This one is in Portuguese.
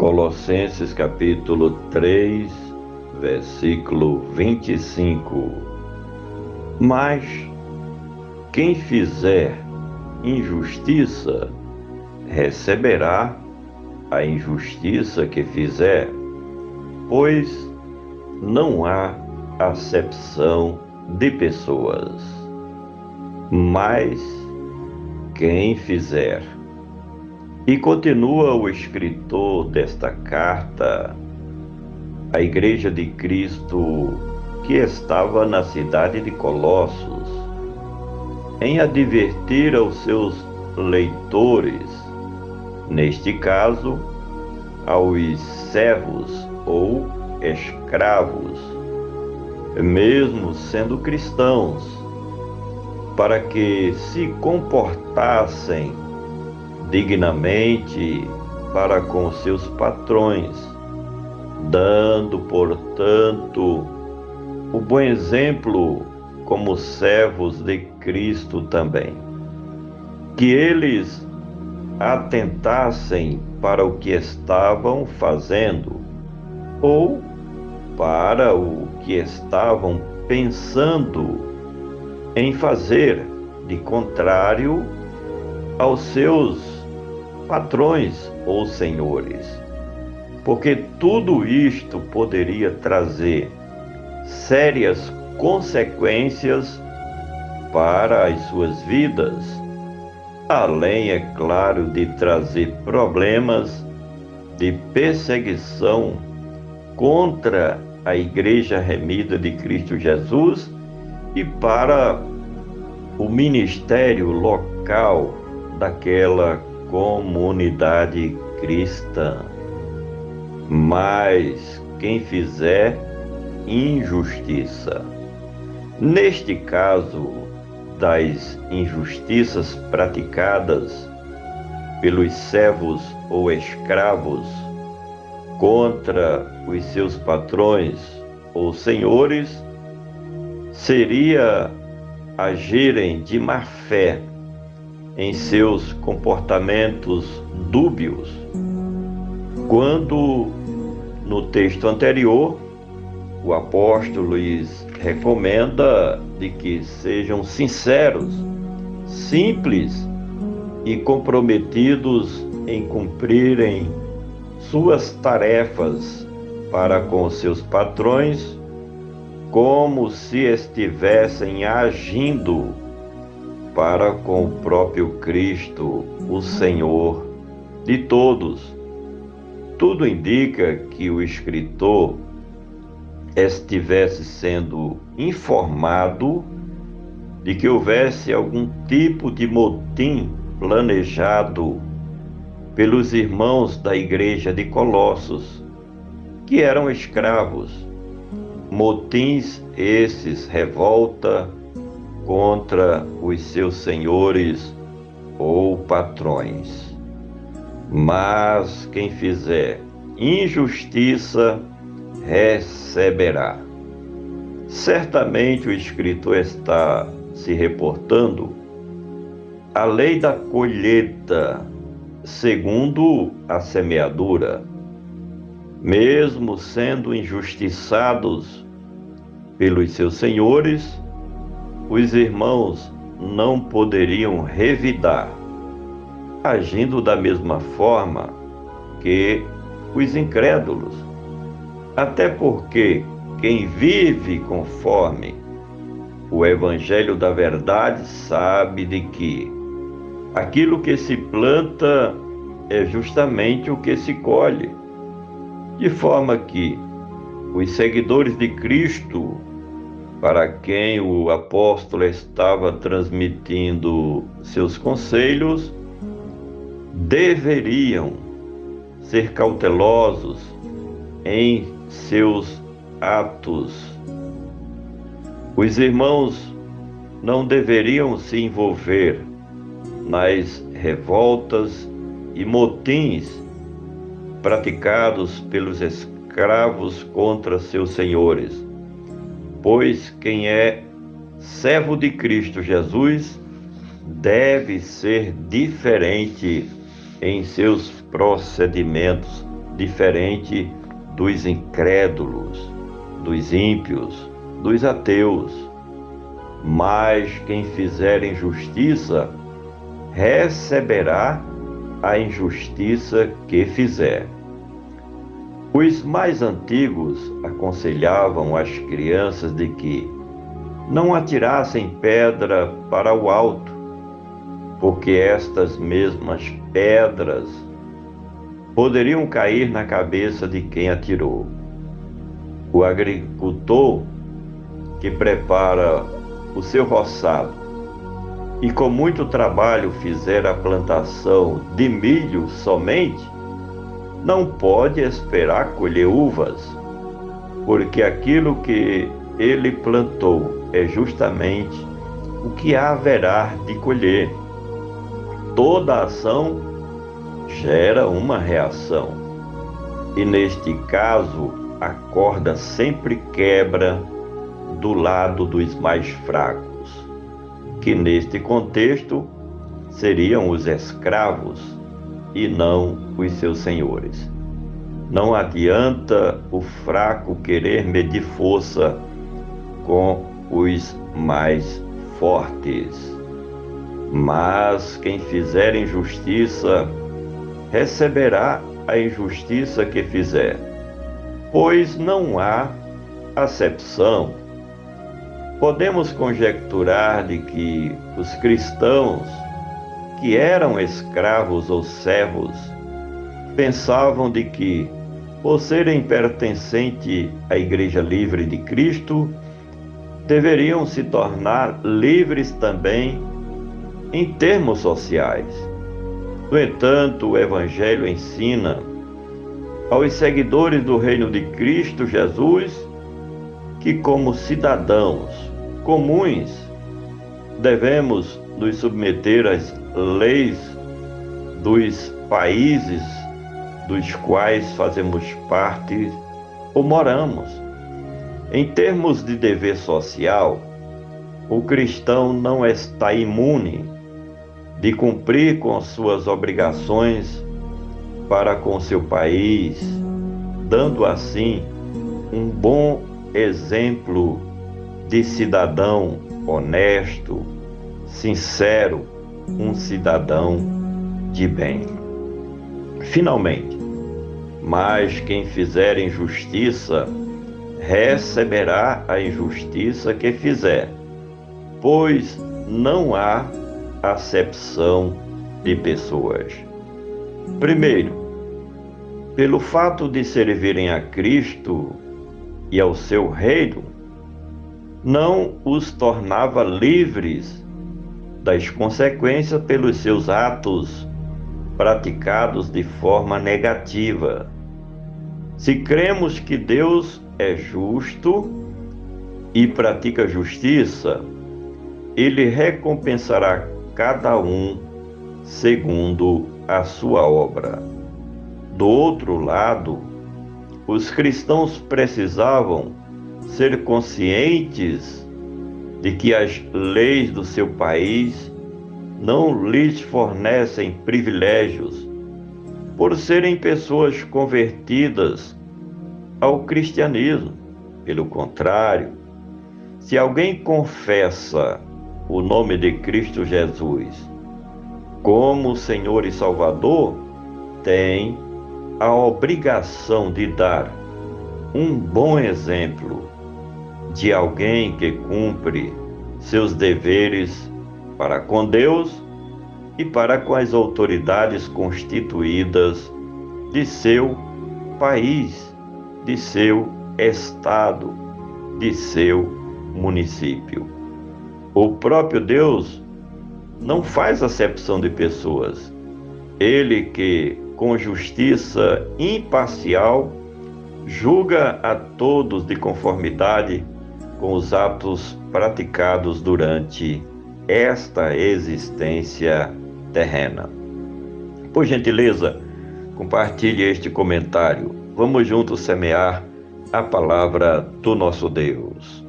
Colossenses capítulo 3, versículo 25. Mas quem fizer injustiça, receberá a injustiça que fizer, pois não há acepção de pessoas. Mas quem fizer. E continua o escritor desta carta à Igreja de Cristo que estava na cidade de Colossos, em advertir aos seus leitores, neste caso, aos servos ou escravos, mesmo sendo cristãos, para que se comportassem dignamente para com seus patrões, dando, portanto, o bom exemplo como servos de Cristo também. Que eles atentassem para o que estavam fazendo ou para o que estavam pensando em fazer, de contrário aos seus patrões ou senhores, porque tudo isto poderia trazer sérias consequências para as suas vidas, além, é claro, de trazer problemas de perseguição contra a Igreja remida de Cristo Jesus e para o ministério local daquela comunidade cristã. Mas quem fizer injustiça, neste caso das injustiças praticadas pelos servos ou escravos contra os seus patrões ou senhores, seria agirem de má fé em seus comportamentos dúbios, quando no texto anterior o apóstolo lhes recomenda de que sejam sinceros, simples e comprometidos em cumprirem suas tarefas para com seus patrões, como se estivessem agindo para com o próprio Cristo, o Senhor de todos. Tudo indica que o escritor estivesse sendo informado de que houvesse algum tipo de motim planejado pelos irmãos da igreja de Colossos, que eram escravos. Motins esses, revolta contra os seus senhores ou patrões. Mas quem fizer injustiça receberá. Certamente o escritor está se reportando à lei da colheita segundo a semeadura. Mesmo sendo injustiçados pelos seus senhores, os irmãos não poderiam revidar, agindo da mesma forma que os incrédulos. Até porque quem vive conforme o Evangelho da Verdade sabe de que aquilo que se planta é justamente o que se colhe, de forma que os seguidores de Cristo, para quem o apóstolo estava transmitindo seus conselhos, deveriam ser cautelosos em seus atos. Os irmãos não deveriam se envolver nas revoltas e motins praticados pelos escravos contra seus senhores, pois quem é servo de Cristo Jesus deve ser diferente em seus procedimentos diferente dos incrédulos, dos ímpios, dos ateus. Mas quem fizer injustiça receberá a injustiça que fizer. Os mais antigos aconselhavam as crianças de que não atirassem pedra para o alto, porque estas mesmas pedras poderiam cair na cabeça de quem atirou. O agricultor que prepara o seu roçado e com muito trabalho fizer a plantação de milho somente, não pode esperar colher uvas, porque aquilo que ele plantou é justamente o que haverá de colher. Toda ação gera uma reação, e neste caso a corda sempre quebra do lado dos mais fracos, que neste contexto seriam os escravos e não os seus senhores. Não adianta o fraco querer medir força com os mais fortes, mas quem fizer injustiça receberá a injustiça que fizer, pois não há acepção. Podemos conjecturar de que os cristãos que eram escravos ou servos pensavam de que, por serem pertencentes à Igreja Livre de Cristo, deveriam se tornar livres também em termos sociais. No entanto, o Evangelho ensina aos seguidores do reino de Cristo Jesus que, como cidadãos comuns, devemos nos submeter às leis dos países dos quais fazemos parte ou moramos. Em termos de dever social, o cristão não está imune de cumprir com suas obrigações para com seu país, dando assim um bom exemplo de cidadão honesto, sincero, um cidadão de bem. Finalmente, mas quem fizer injustiça receberá a injustiça que fizer, pois não há acepção de pessoas. Primeiro, pelo fato de servirem a Cristo e ao seu reino, não os tornava livres das consequências pelos seus atos praticados de forma negativa. Se cremos que Deus é justo e pratica justiça, Ele recompensará cada um segundo a sua obra. Do outro lado, os cristãos precisavam ser conscientes de que as leis do seu país não lhes fornecem privilégios por serem pessoas convertidas ao cristianismo. Pelo contrário, se alguém confessa o nome de Cristo Jesus como Senhor e Salvador, tem a obrigação de dar um bom exemplo de alguém que cumpre seus deveres para com Deus e para com as autoridades constituídas de seu país, de seu estado, de seu município. O próprio Deus não faz acepção de pessoas. Ele que, com justiça imparcial, julga a todos de conformidade com os atos praticados durante esta existência terrena. Por gentileza, compartilhe este comentário. Vamos juntos semear a palavra do nosso Deus.